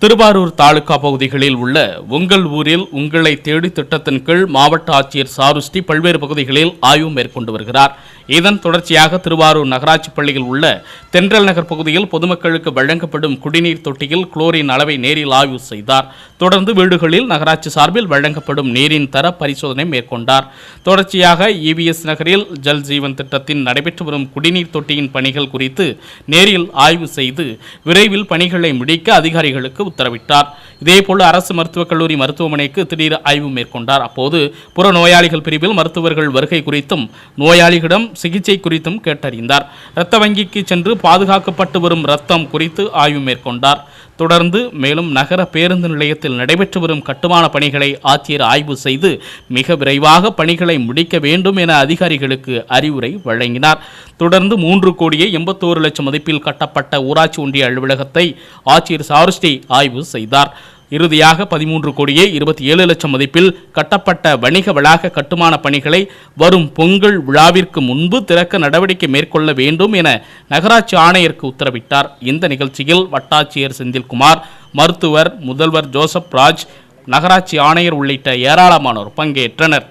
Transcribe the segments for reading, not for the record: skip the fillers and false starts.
திருவாரூர் தாலுகா பகுதிகளில் உள்ள உங்கள் ஊரில் உங்களை தேடி திட்டத்தின் கீழ் மாவட்ட ஆட்சியர் சாருஸ்ரீ பல்வேறு பகுதிகளில் ஆய்வு மேற்கொண்டு வருகிறார். இதன் தொடர்ச்சியாக திருவாரூர் நகராட்சி பள்ளியில் உள்ள தென்றல் நகர் பகுதியில் பொதுமக்களுக்கு வழங்கப்படும் குடிநீர் தொட்டியில் குளோரின் அளவை நேரில் ஆய்வு செய்தார். தொடர்ந்து வீடுகளில் நகராட்சி சார்பில் வழங்கப்படும் நீரின் தர பரிசோதனை மேற்கொண்டார். தொடர்ச்சியாக EVS நகரில் ஜல் ஜீவன் திட்டத்தின் நடைபெற்று வரும் குடிநீர் தொட்டியின் பணிகள் குறித்து நேரில் ஆய்வு செய்து விரைவில் பணிகளை முடிக்க அதிகாரிகளுக்கு உத்தரவிட்டார். இதேபோல் அரசு மருத்துவக் கல்லூரி மருத்துவமனைக்கு திடீர் ஆய்வு மேற்கொண்டார். அப்போது புற நோயாளிகள் பிரிவில் மருத்துவர்கள் வருகை குறித்தும் நோயாளிகளிடம் சிகிச்சை குறித்தும் கேட்டறிந்தார். இரத்த வங்கிக்கு சென்று பாதுகாக்கப்பட்டு வரும் இரத்தம் குறித்து ஆய்வு மேற்கொண்டார். தொடர்ந்து மேலும் நகர பேருந்து நிலையத்தில் நடைபெற்று வரும் கட்டுமான பணிகளை ஆட்சியர் ஆய்வு செய்து மிக விரைவாக பணிகளை முடிக்க வேண்டும் என அதிகாரிகளுக்கு அறிவுரை வழங்கினார். தொடர்ந்து 3,81,00,000 மதிப்பில் கட்டப்பட்ட ஊராட்சி ஒன்றிய அலுவலகத்தை ஆட்சியர் சாருஸ்ரீ ஆய்வு செய்தார். இறுதியாக 13,27,00,000 மதிப்பில் கட்டப்பட்ட வணிக வளாக கட்டுமான பணிகளை வரும் பொங்கல் விழாவிற்கு முன்பு திறக்க நடவடிக்கை மேற்கொள்ள வேண்டும் என நகராட்சி ஆணையருக்கு உத்தரவிட்டார். இந்த நிகழ்ச்சியில் வட்டாட்சியர் செந்தில்குமார், மருத்துவர் முதல்வர் ஜோசப் ராஜ், நகராட்சி ஆணையர் உள்ளிட்ட ஏராளமானோர் பங்கேற்றனர்.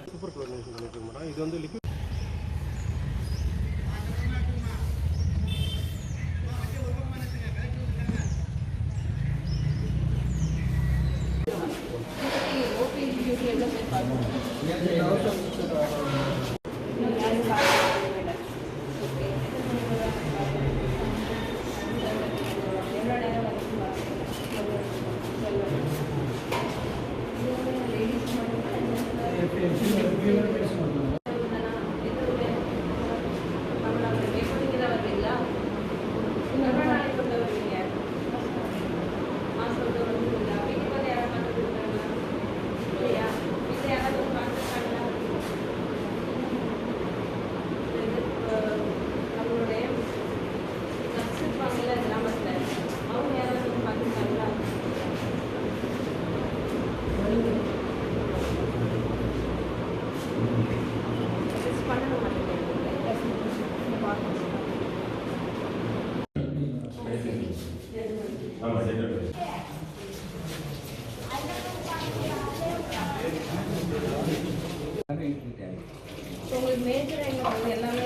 உங்களுக்கு மேஜர் எல்லாமே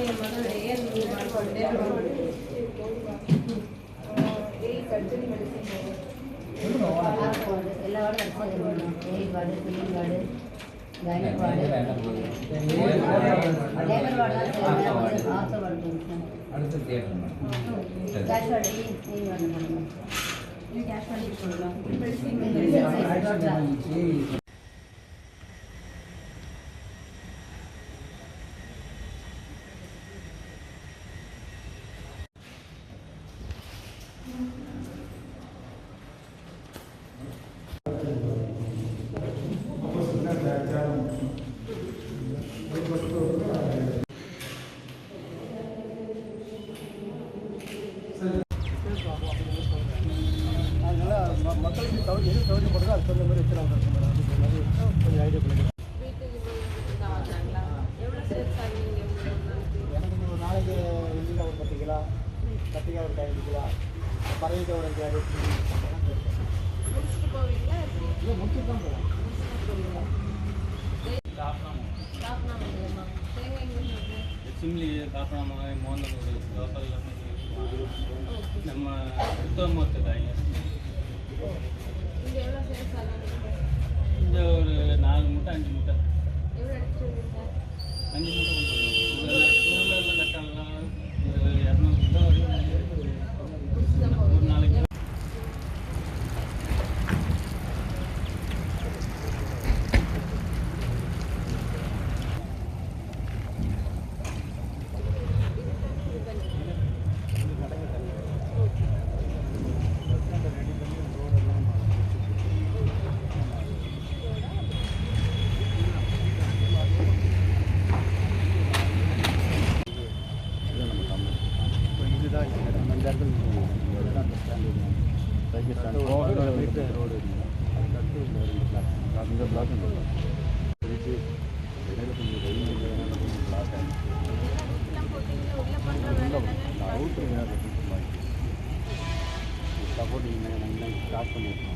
மக்களுக்கு எது சௌகரியப்படுதோ அது சொன்ன மாதிரி வச்சுருவாங்க. கொஞ்சம் ஐடியா பண்ணுங்க. எனக்கு ஒரு நாளைக்கு வெள்ளிக்காய் ஒரு 10 கிலோ, கத்திரிக்காய் ஒரு 5 கிலோ, பறவைக்காய் ஒரு 5 கிலோ முடிச்சுட்டு தான் போகலாம். சிம்லி காப்பணம் மோந்தனூர் லோக்கல் நம்ம உத்தமத்து காய் இந்த ஒரு 4 மூட்டை 5 மூட்டை 5 மூட்டை டூலரில் கட்டலாம் 200 மூட்டை ஒரு நாளைக்கு. சப்போர்ட் ஸ்டார்ட் பண்ணியிருக்கோம்.